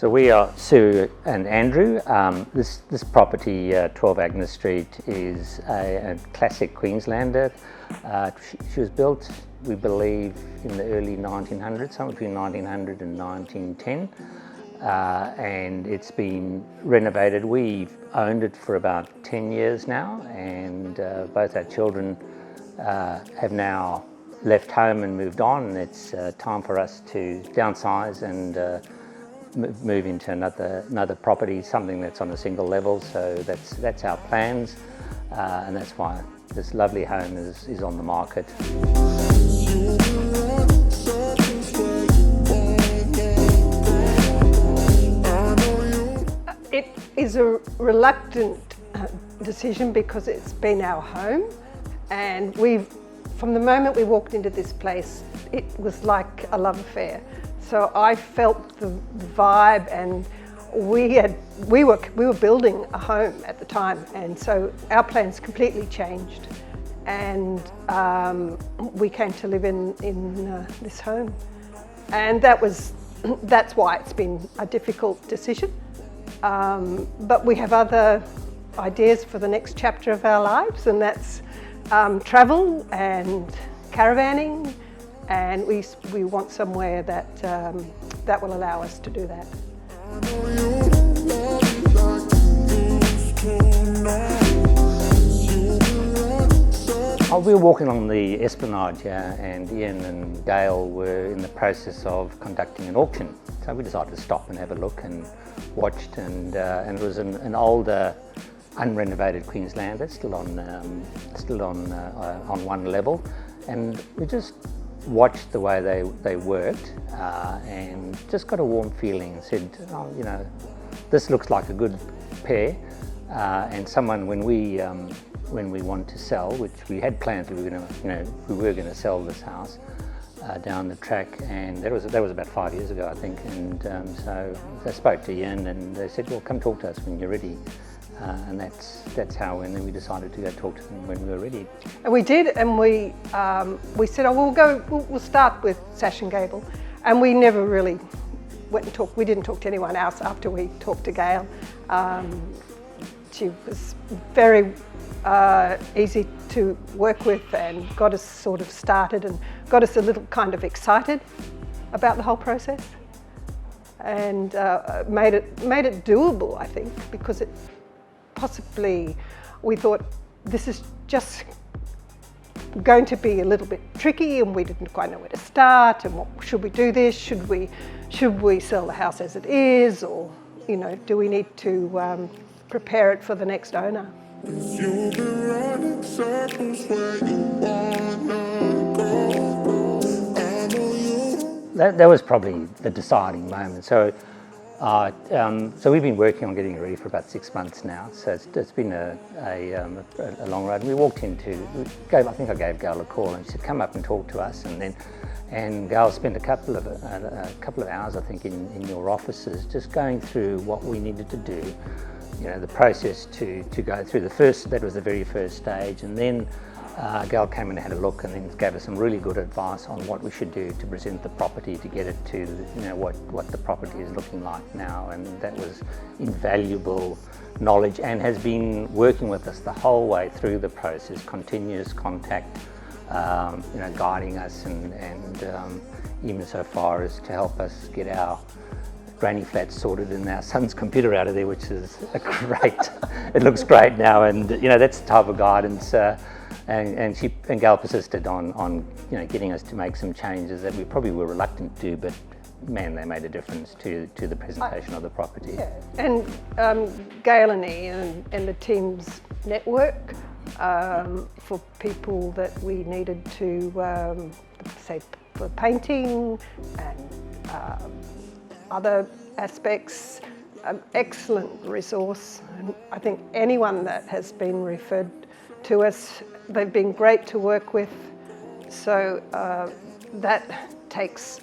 So we are Sue and Andrew. This property, 12 Agnes Street, is a classic Queenslander. She was built, we believe, in the early 1900s, somewhere between 1900 and 1910. And it's been renovated. We've owned it for about 10 years now, and both our children have now left home and moved on. And it's time for us to downsize and move into another property, something that's on a single level. So that's our plans, and that's why this lovely home is on the market. It is a reluctant decision because it's been our home, and from the moment we walked into this place, it was like a love affair. So I felt the vibe, and we were building a home at the time, and so our plans completely changed, and we came to live in this home, and that's why it's been a difficult decision. But we have other ideas for the next chapter of our lives, and that's travel and caravanning. And we want somewhere that will allow us to do that. We were walking along the Esplanade here, and Ian and Gail were in the process of conducting an auction. So we decided to stop and have a look, and watched, and it was an older, unrenovated Queenslander, still on one level, and we just watched the way they worked, and just got a warm feeling and said, oh, you know, this looks like a good pair, and someone when we want to sell, which we had plans, we were going to sell this house down the track, and that was about 5 years ago, I think, and so I spoke to Ian, and they said, well, come talk to us when you're ready. And that's how, and then we decided to go talk to them when we were ready. And we did, and we said, oh, we'll start with Sash and Gable, and we never really went and talked. We didn't talk to anyone else after we talked to Gail. She was very easy to work with, and got us sort of started, and got us a little kind of excited about the whole process, and made it doable, I think, because possibly we thought this is just going to be a little bit tricky, and we didn't quite know where to start, and should we do this? Should we sell the house as it is, or do we need to prepare it for the next owner? You've been running circles where you wanna go. That was probably the deciding moment. So we've been working on getting it ready for about 6 months now. So it's been a long road. We walked I think I gave Gail a call, and she said, come up and talk to us. And Gail spent a couple of hours, I think, in your offices, just going through what we needed to do. The process to go through that was the very first stage, and then Gail came and had a look, and then gave us some really good advice on what we should do to present the property, to get it to what the property is looking like now, and that was invaluable knowledge, and has been working with us the whole way through the process, continuous contact, guiding us, and even so far as to help us get our granny flat sorted and our son's computer out of there, which is it looks great now, and that's the type of guidance, and Gail persisted on getting us to make some changes that we probably were reluctant to do, but man, they made a difference to the presentation of the property. Yeah. And Gail and Ian and the team's network for people that we needed to say for painting and other aspects, excellent resource. And I think anyone that has been referred to us, they've been great to work with. So that takes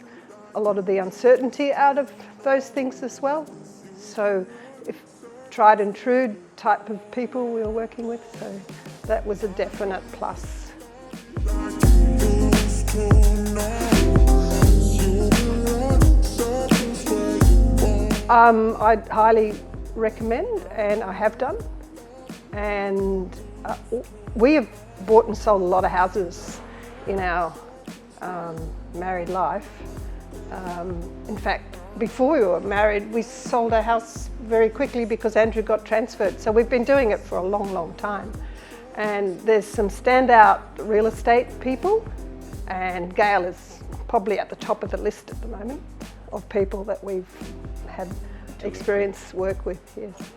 a lot of the uncertainty out of those things as well. So if tried and true type of people we were working with, so that was a definite plus. I'd highly recommend, and I have done. And we have bought and sold a lot of houses in our married life. In fact, before we were married, we sold our house very quickly because Andrew got transferred. So we've been doing it for a long, long time. And there's some standout real estate people, and Gail is probably at the top of the list at the moment of people that we've had experience work with, yes.